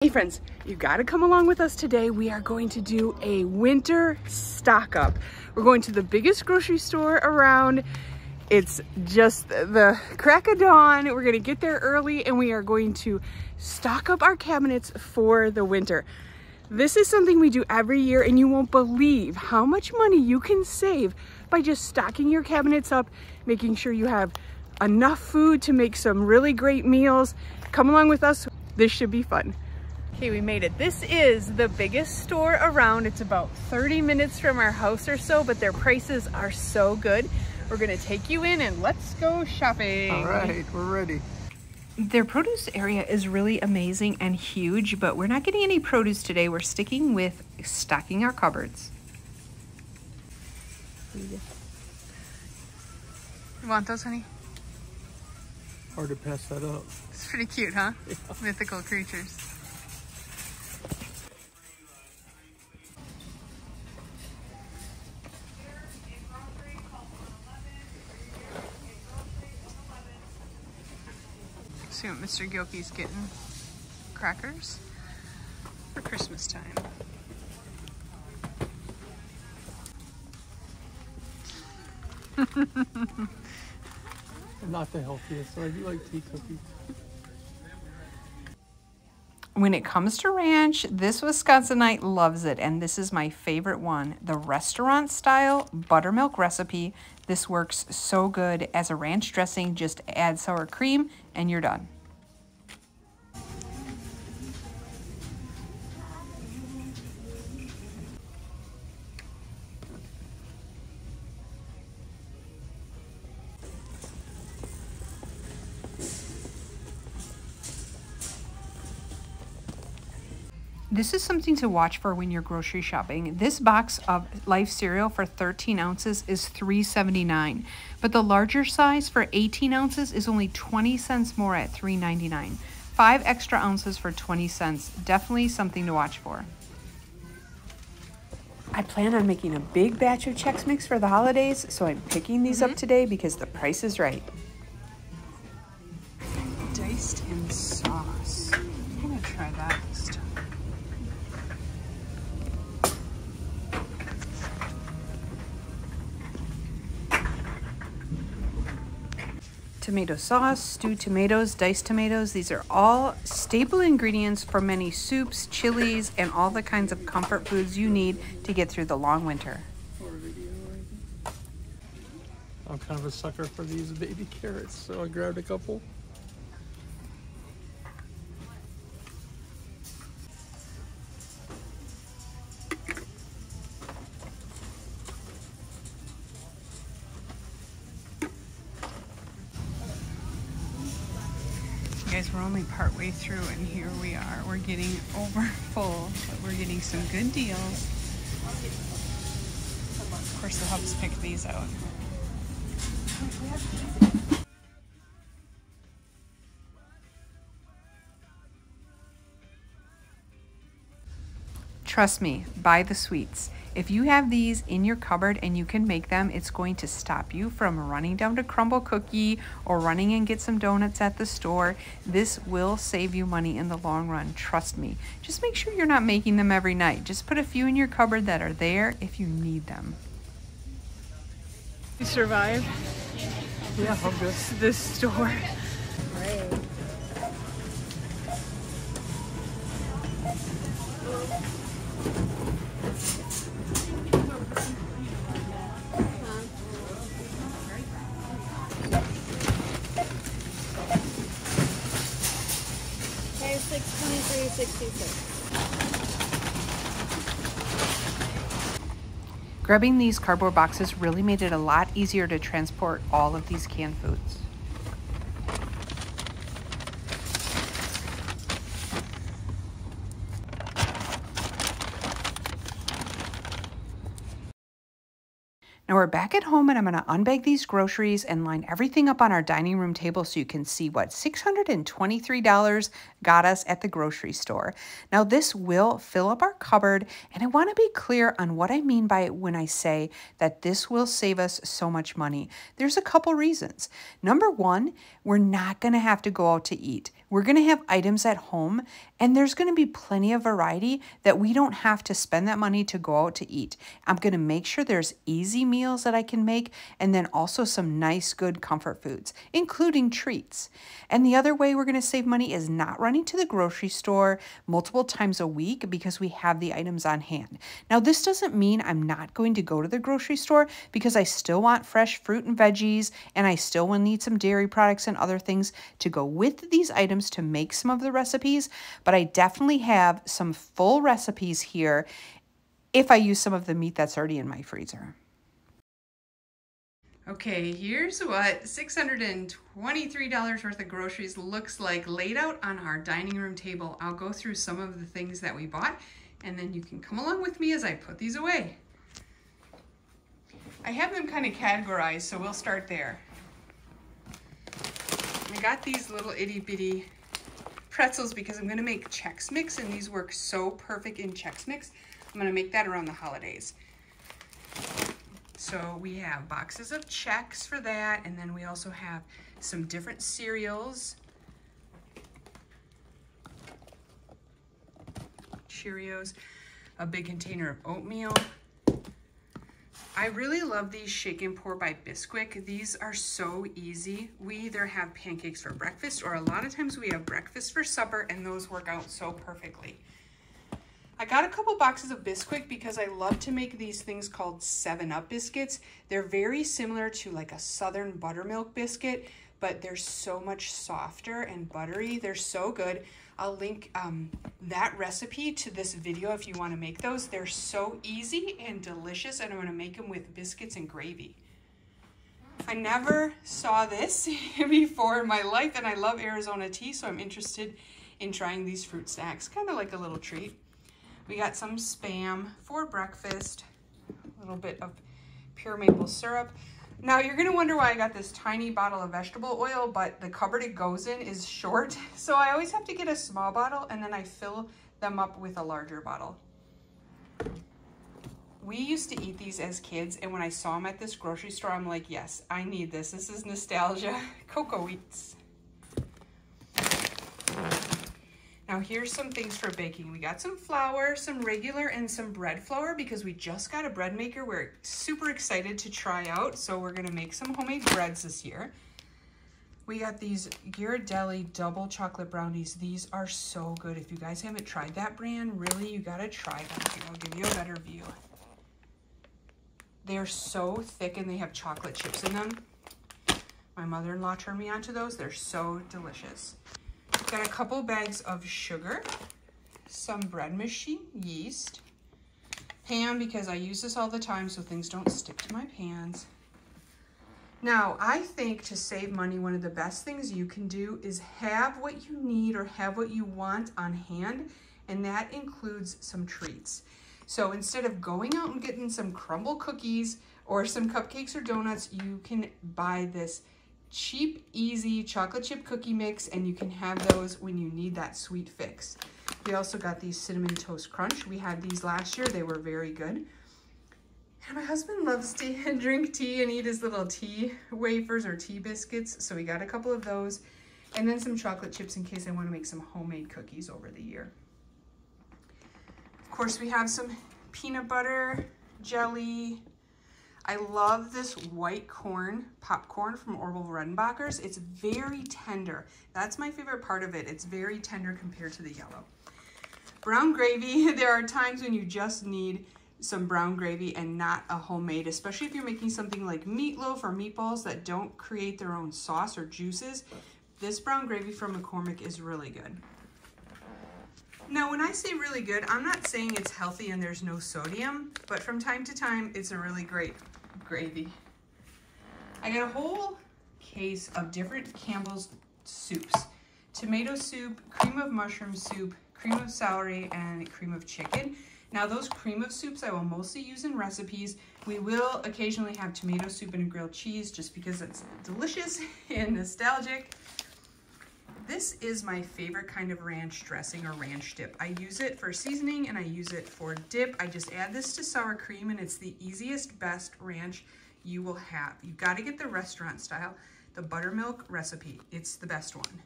Hey friends, you gotta come along with us today. We are going to do a winter stock up. We're going to the biggest grocery store around. It's just the crack of dawn. We're gonna get there early and we are going to stock up our cabinets for the winter. This is something we do every year and you won't believe how much money you can save by just stocking your cabinets up, making sure you have enough food to make some really great meals. Come along with us, this should be fun. Okay, we made it. This is the biggest store around. It's about 30 minutes from our house or so, but their prices are so good. We're gonna take you in and let's go shopping. All right, we're ready. Their produce area is really amazing and huge, but we're not getting any produce today. We're sticking with stocking our cupboards. You want those, honey? Hard to pass that up. It's pretty cute, huh? Yeah. Mythical creatures. See what Mr. Gilkey's getting. Crackers for Christmas time. Not the healthiest, so I do like tea cookies. When it comes to ranch, this Wisconsinite loves it, and this is my favorite one. The restaurant style buttermilk recipe. This works so good as a ranch dressing. Just add sour cream and you're done. This is something to watch for when you're grocery shopping. This box of Life cereal for 13 ounces is $3.79, but the larger size for 18 ounces is only 20 cents more at $3.99. 5 extra ounces for 20 cents. Definitely something to watch for. I plan on making a big batch of Chex Mix for the holidays, so I'm picking these up today because the price is right. Diced in sauce. I'm gonna try that this time. Tomato sauce, stewed tomatoes, diced tomatoes. These are all staple ingredients for many soups, chilies, and all the kinds of comfort foods you need to get through the long winter. I'm kind of a sucker for these baby carrots, so I grabbed a couple. Guys, we're only part way through and here we are. We're getting over full, but we're getting some good deals. Of course, the hubs pick these out. Trust me, buy the sweets. If you have these in your cupboard and you can make them, it's going to stop you from running down to Crumble Cookie or running and get some donuts at the store. This will save you money in the long run, trust me. Just make sure you're not making them every night. Just put a few in your cupboard that are there if you need them. You survived? Yeah, I'm good. This store. Great. Grabbing these cardboard boxes really made it a lot easier to transport all of these canned foods. Now we're back at home and I'm gonna unbag these groceries and line everything up on our dining room table so you can see what $623 got us at the grocery store. Now this will fill up our cupboard, and I wanna be clear on what I mean by it when I say that this will save us so much money. There's a couple reasons. Number one, we're not gonna have to go out to eat. We're gonna have items at home And there's going to be plenty of variety that we don't have to spend that money to go out to eat. I'm going to make sure there's easy meals that I can make, and then also some nice, good comfort foods, including treats. And the other way we're going to save money is not running to the grocery store multiple times a week because we have the items on hand. Now, this doesn't mean I'm not going to go to the grocery store, because I still want fresh fruit and veggies, and I still will need some dairy products and other things to go with these items to make some of the recipes. But I definitely have some full recipes here if I use some of the meat that's already in my freezer. Okay, here's what $623 worth of groceries looks like laid out on our dining room table. I'll go through some of the things that we bought, and then you can come along with me as I put these away. I have them kind of categorized, so we'll start there. I got these little itty bitty pretzels because I'm gonna make Chex Mix, and these work so perfect in Chex Mix. I'm gonna make that around the holidays. So we have boxes of Chex for that, and then we also have some different cereals. Cheerios, a big container of oatmeal. I really love these Shake and Pour by Biscuits. These are so easy. We either have pancakes for breakfast, or a lot of times we have breakfast for supper, and those work out so perfectly. I got a couple boxes of Biscuits because I love to make these things called 7-Up biscuits. They're very similar to like a Southern buttermilk biscuit, but they're so much softer and buttery. They're so good. I'll link that recipe to this video if you want to make those. They're so easy and delicious, and I'm going to make them with biscuits and gravy. I never saw this before in my life, and I love Arizona tea, so I'm interested in trying these fruit snacks, kind of like a little treat. We got some Spam for breakfast, a little bit of pure maple syrup. Now, you're gonna wonder why I got this tiny bottle of vegetable oil, but the cupboard it goes in is short, so I always have to get a small bottle, and then I fill them up with a larger bottle. We used to eat these as kids, and when I saw them at this grocery store, I'm like, yes, I need this. This is nostalgia. Cocoa Wheats. Now here's some things for baking. We got some flour, some regular, and some bread flour because we just got a bread maker we're super excited to try out. So we're gonna make some homemade breads this year. We got these Ghirardelli double chocolate brownies. These are so good. If you guys haven't tried that brand, really, you gotta try them. Here, I'll give you a better view. They're so thick and they have chocolate chips in them. My mother-in-law turned me onto those. They're so delicious. Got a couple bags of sugar, some bread machine yeast, ham because I use this all the time so things don't stick to my pans. Now, I think to save money, one of the best things you can do is have what you need or have what you want on hand, and that includes some treats. So instead of going out and getting some crumble cookies or some cupcakes or donuts, you can buy this cheap, easy chocolate chip cookie mix, and you can have those when you need that sweet fix. We also got these Cinnamon Toast Crunch. We had these last year. They were very good. And my husband loves to drink tea and eat his little tea wafers or tea biscuits, so we got a couple of those. And then some chocolate chips in case I want to make some homemade cookies over the year. Of course, we have some peanut butter, jelly. I love this white corn popcorn from Orville Redenbacher's. It's very tender. That's my favorite part of it. It's very tender compared to the yellow. Brown gravy. There are times when you just need some brown gravy and not a homemade, especially if you're making something like meatloaf or meatballs that don't create their own sauce or juices. This brown gravy from McCormick is really good. Now, when I say really good, I'm not saying it's healthy and there's no sodium, but from time to time, it's a really great gravy. I got a whole case of different Campbell's soups. Tomato soup, cream of mushroom soup, cream of celery, and cream of chicken. Now, those cream of soups I will mostly use in recipes. We will occasionally have tomato soup and a grilled cheese just because it's delicious and nostalgic. This is my favorite kind of ranch dressing or ranch dip. I use it for seasoning and I use it for dip. I just add this to sour cream and it's the easiest, best ranch you will have. You've got to get the restaurant style, the buttermilk recipe. It's the best one.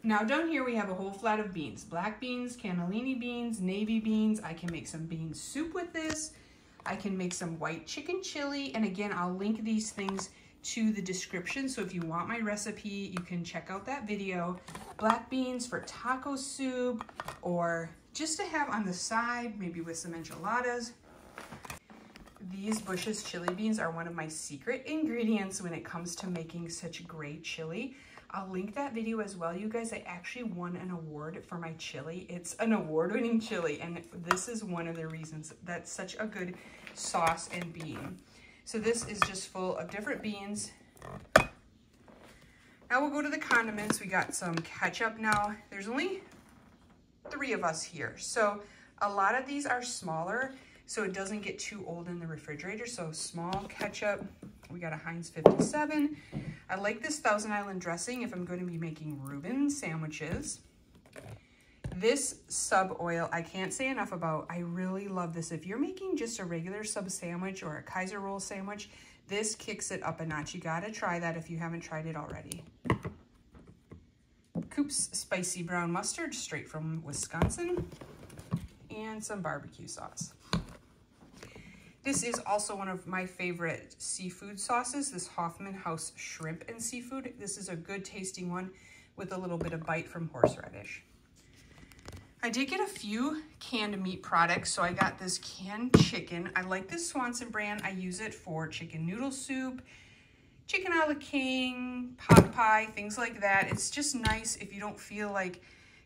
Now down here we have a whole flat of beans. Black beans, cannellini beans, navy beans. I can make some bean soup with this. I can make some white chicken chili. And again, I'll link these things to the description. So if you want my recipe, you can check out that video. Black beans for taco soup, or just to have on the side, maybe with some enchiladas. These Bush's chili beans are one of my secret ingredients when it comes to making such great chili. I'll link that video as well, you guys. I actually won an award for my chili. It's an award-winning chili, and this is one of the reasons that's such a good sauce and bean. So this is just full of different beans. Now we'll go to the condiments. We got some ketchup now. There's only 3 of us here, so a lot of these are smaller, so it doesn't get too old in the refrigerator. So small ketchup. We got a Heinz 57. I like this Thousand Island dressing if I'm going to be making Reuben sandwiches. This sub oil, I can't say enough about. I really love this. If you're making just a regular sub sandwich or a Kaiser roll sandwich, this kicks it up a notch. You gotta try that if you haven't tried it already. Coop's Spicy Brown Mustard, straight from Wisconsin. And some barbecue sauce. This is also one of my favorite seafood sauces, this Hoffman House Shrimp and Seafood. This is a good tasting one with a little bit of bite from horseradish. I did get a few canned meat products, so I got this canned chicken. I like this Swanson brand. I use it for chicken noodle soup, chicken a la king, pot pie, things like that. It's just nice if you don't feel like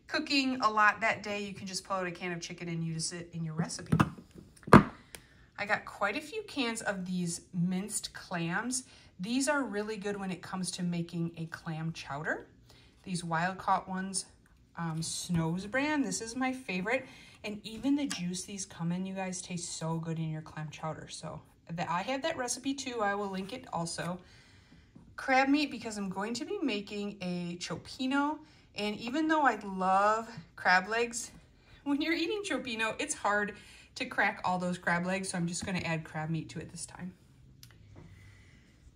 cooking a lot that day. You can just pull out a can of chicken and use it in your recipe. I got quite a few cans of these minced clams. These are really good when it comes to making a clam chowder. These wild caught ones, Snow's brand, this is my favorite. And even the juice these come in, you guys, taste so good in your clam chowder. So I have that recipe too. I will link it also. Crab meat, because I'm going to be making a cioppino. And even though I love crab legs, when you're eating cioppino, it's hard to crack all those crab legs, so I'm just going to add crab meat to it this time.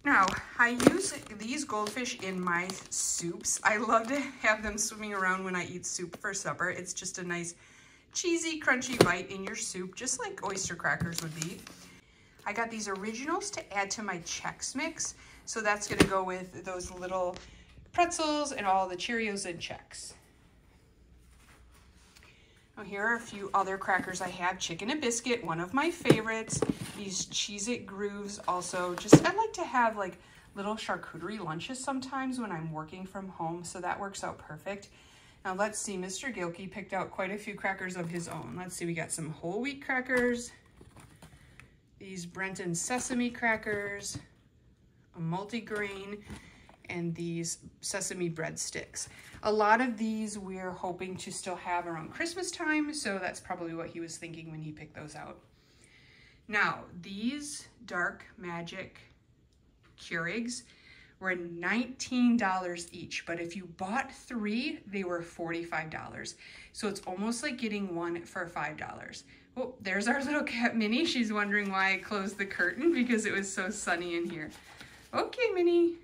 Now, I use these goldfish in my soups. I love to have them swimming around when I eat soup for supper. It's just a nice cheesy, crunchy bite in your soup, just like oyster crackers would be. I got these originals to add to my Chex Mix, so that's going to go with those little pretzels and all the Cheerios and Chex. Now here are a few other crackers I have. Chicken and biscuit, one of my favorites. These Cheez-It Grooves also. I like to have like little charcuterie lunches sometimes when I'm working from home, so that works out perfect. Now let's see, Mr. Gilkey picked out quite a few crackers of his own. Let's see, we got some whole wheat crackers, these Brenton sesame crackers, a multigrain, and these sesame breadsticks. A lot of these we're hoping to still have around Christmas time, so that's probably what he was thinking when he picked those out. Now, these Dark Magic Keurigs were $19 each, but if you bought 3, they were $45. So it's almost like getting one for $5. Oh, there's our little cat Minnie. She's wondering why I closed the curtain because it was so sunny in here. Okay, Minnie.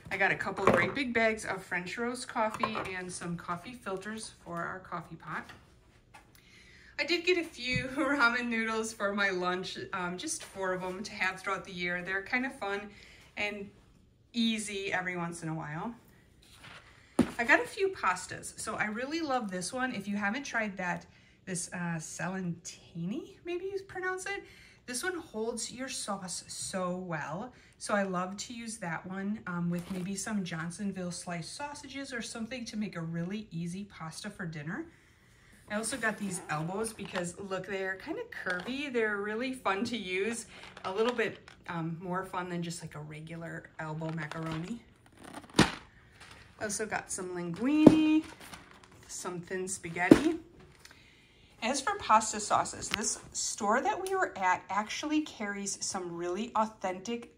I got a couple great big bags of French roast coffee and some coffee filters for our coffee pot. I did get a few ramen noodles for my lunch, just 4 of them to have throughout the year. They're kind of fun and easy every once in a while. I got a few pastas. So I really love this one. If you haven't tried that, this Salentini, maybe you pronounce it. This one holds your sauce so well. So I love to use that one with maybe some Johnsonville sliced sausages or something to make a really easy pasta for dinner. I also got these elbows because look, they're kind of curvy. They're really fun to use. A little bit more fun than just like a regular elbow macaroni. I also got some linguine, some thin spaghetti. As for pasta sauces, this store that we were at actually carries some really authentic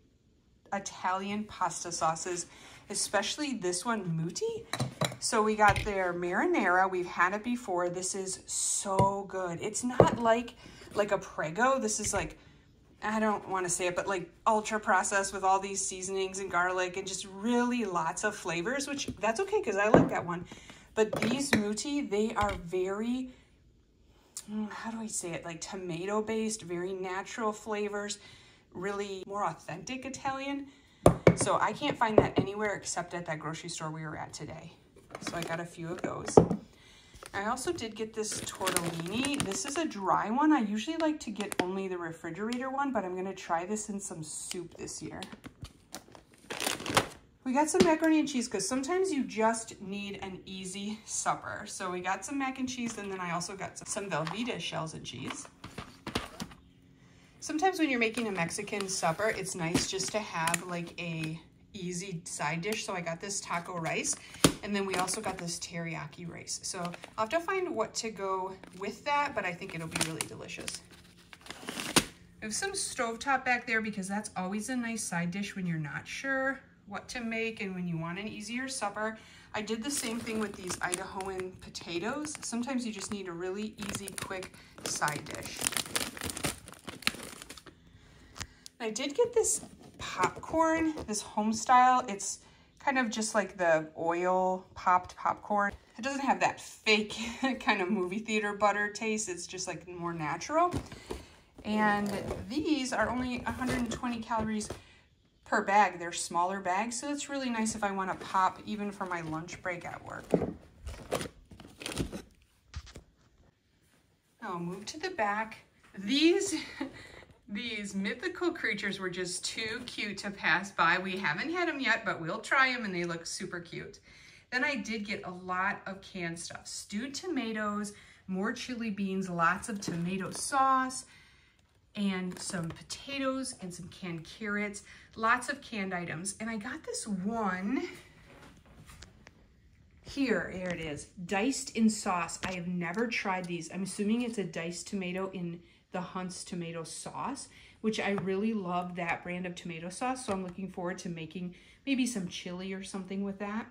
Italian pasta sauces, especially this one, Muti. So we got their marinara. We've had it before. This is so good. It's not like a Prego. This is like I don't want to say it, but like ultra processed with all these seasonings and garlic and just really lots of flavors, which that's okay because I like that one. But these muti, they are very, how do I say it? Like tomato based, very natural flavors, really more authentic Italian. So I can't find that anywhere except at that grocery store we were at today. So I got a few of those. I also did get this tortellini. This is a dry one. I usually like to get only the refrigerator one, but I'm gonna try this in some soup this year. We got some macaroni and cheese because sometimes you just need an easy supper. So we got some mac and cheese, and then I also got some Velveeta shells and cheese. Sometimes when you're making a Mexican supper, it's nice just to have like a easy side dish. So I got this taco rice, and then we also got this teriyaki rice. So I'll have to find what to go with that, but I think it'll be really delicious. We have some stovetop back there because that's always a nice side dish when you're not sure what to make and when you want an easier supper. I did the same thing with these Idahoan potatoes. Sometimes you just need a really easy, quick side dish. I did get this popcorn, this home style. It's kind of just like the oil popped popcorn. It doesn't have that fake kind of movie theater butter taste. It's just like more natural. And these are only 120 calories per bag. They're smaller bags, so it's really nice if I want to pop even for my lunch break at work. I'll move to the back. These mythical creatures were just too cute to pass by. We haven't had them yet, but we'll try them, and they look super cute. Then I did get a lot of canned stuff. Stewed tomatoes, more chili beans, lots of tomato sauce, and some potatoes and some canned carrots, lots of canned items. And I got this one here it is, diced in sauce. I have never tried these. I'm assuming it's a diced tomato in the Hunt's tomato sauce, which I really love that brand of tomato sauce. So I'm looking forward to making maybe some chili or something with that.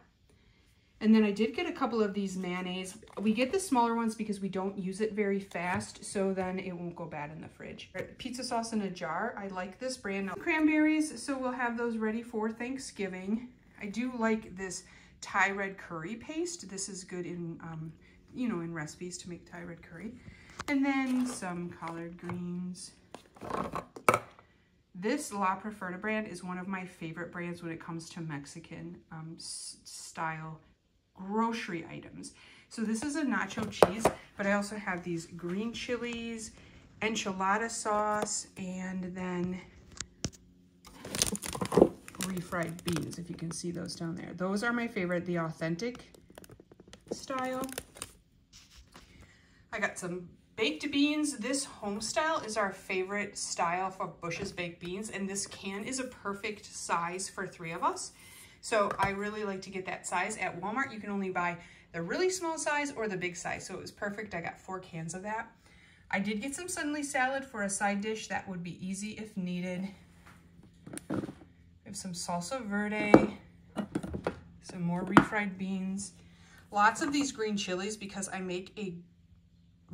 And then I did get a couple of these mayonnaise. We get the smaller ones because we don't use it very fast, so then it won't go bad in the fridge. Pizza sauce in a jar. I like this brand. Cranberries, so we'll have those ready for Thanksgiving. I do like this Thai red curry paste. This is good in, you know, in recipes to make Thai red curry. And then some collard greens. This La Preferda brand is one of my favorite brands when it comes to Mexican style grocery items. So this is a nacho cheese, but I also have these green chilies, enchilada sauce, and then refried beans, if you can see those down there. Those are my favorite, the authentic style. I got some baked beans. This home style is our favorite style for Bush's baked beans, and this can is a perfect size for 3 of us. So I really like to get that size. At Walmart, you can only buy the really small size or the big size. So it was perfect. I got 4 cans of that. I did get some Sunday salad for a side dish. That would be easy if needed. We have some salsa verde, some more refried beans. Lots of these green chilies because I make a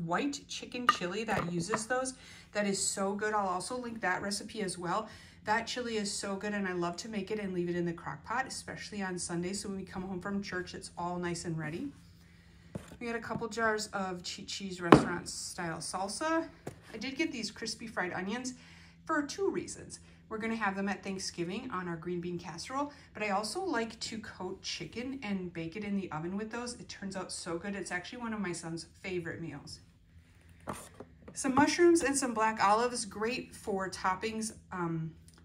white chicken chili that uses those. That is so good. I'll also link that recipe as well. That chili is so good, and I love to make it and leave it in the crock pot, especially on Sundays. So when we come home from church, it's all nice and ready. We got a couple jars of Chi-Chi's restaurant style salsa. I did get these crispy fried onions for 2 reasons. We're gonna have them at Thanksgiving on our green bean casserole, but I also like to coat chicken and bake it in the oven with those. It turns out so good. It's actually one of my son's favorite meals. Some mushrooms and some black olives, great for toppings.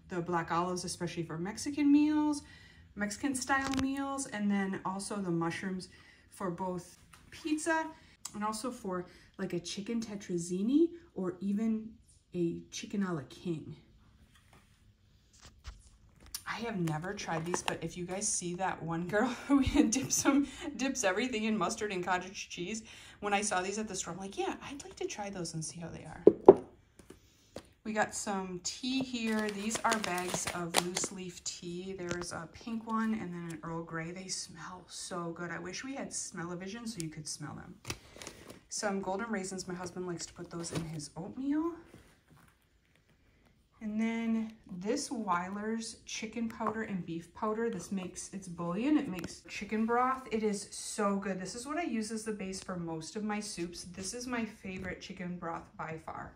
The black olives, especially for Mexican meals, Mexican style meals, and then also the mushrooms for both pizza and also for like a chicken tetrazzini or even a chicken a la king. I have never tried these, but if you guys see that one girl who dips everything in mustard and cottage cheese, when I saw these at the store, I'm like, yeah, I'd like to try those and see how they are. We got some tea here. These are bags of loose leaf tea. There's a pink one and then an Earl Grey. They smell so good. I wish we had smell-o-vision so you could smell them. Some golden raisins. My husband likes to put those in his oatmeal. And then this Weiler's chicken powder and beef powder, this makes, it's bouillon, it makes chicken broth. It is so good. This is what I use as the base for most of my soups. This is my favorite chicken broth by far.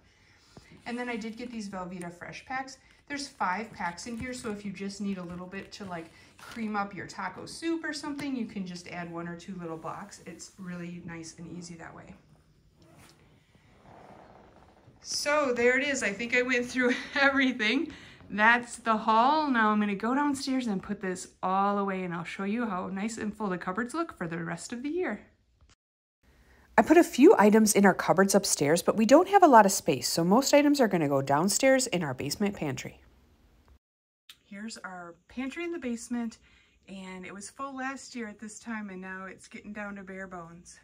And then I did get these Velveeta fresh packs. There's 5 packs in here, so if you just need a little bit to like cream up your taco soup or something, you can just add 1 or 2 little blocks. It's really nice and easy that way. So there it is. I think I went through everything. That's the haul. Now I'm gonna go downstairs and put this all away, and I'll show you how nice and full the cupboards look for the rest of the year. I put a few items in our cupboards upstairs, but we don't have a lot of space, so most items are gonna go downstairs in our basement pantry. Here's our pantry in the basement, and it was full last year at this time, and now it's getting down to bare bones.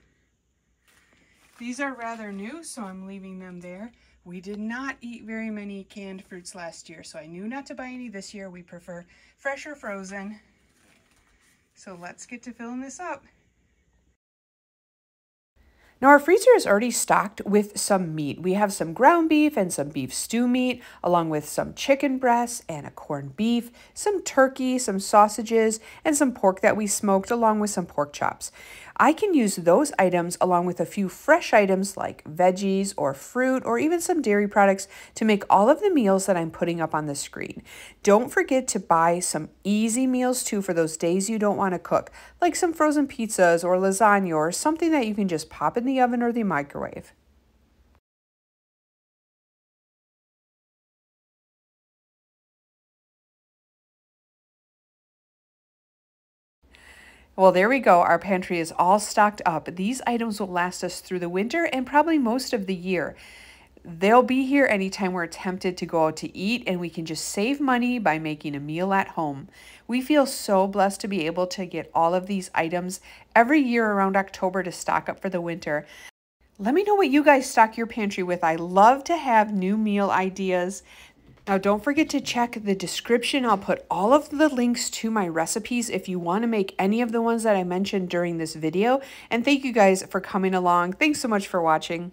These are rather new, so I'm leaving them there. We did not eat very many canned fruits last year, so I knew not to buy any this year. We prefer fresh or frozen. So let's get to filling this up. Now our freezer is already stocked with some meat. We have some ground beef and some beef stew meat, along with some chicken breasts and a corned beef, some turkey, some sausages, and some pork that we smoked, along with some pork chops. I can use those items along with a few fresh items like veggies or fruit or even some dairy products to make all of the meals that I'm putting up on the screen. Don't forget to buy some easy meals too for those days you don't want to cook, like some frozen pizzas or lasagna or something that you can just pop in the oven or the microwave. Well, there we go. Our pantry is all stocked up. These items will last us through the winter and probably most of the year. They'll be here anytime we're tempted to go out to eat, and we can just save money by making a meal at home. We feel so blessed to be able to get all of these items every year around October to stock up for the winter. Let me know what you guys stock your pantry with. I love to have new meal ideas. Now, don't forget to check the description. I'll put all of the links to my recipes if you want to make any of the ones that I mentioned during this video. And thank you guys for coming along. Thanks so much for watching.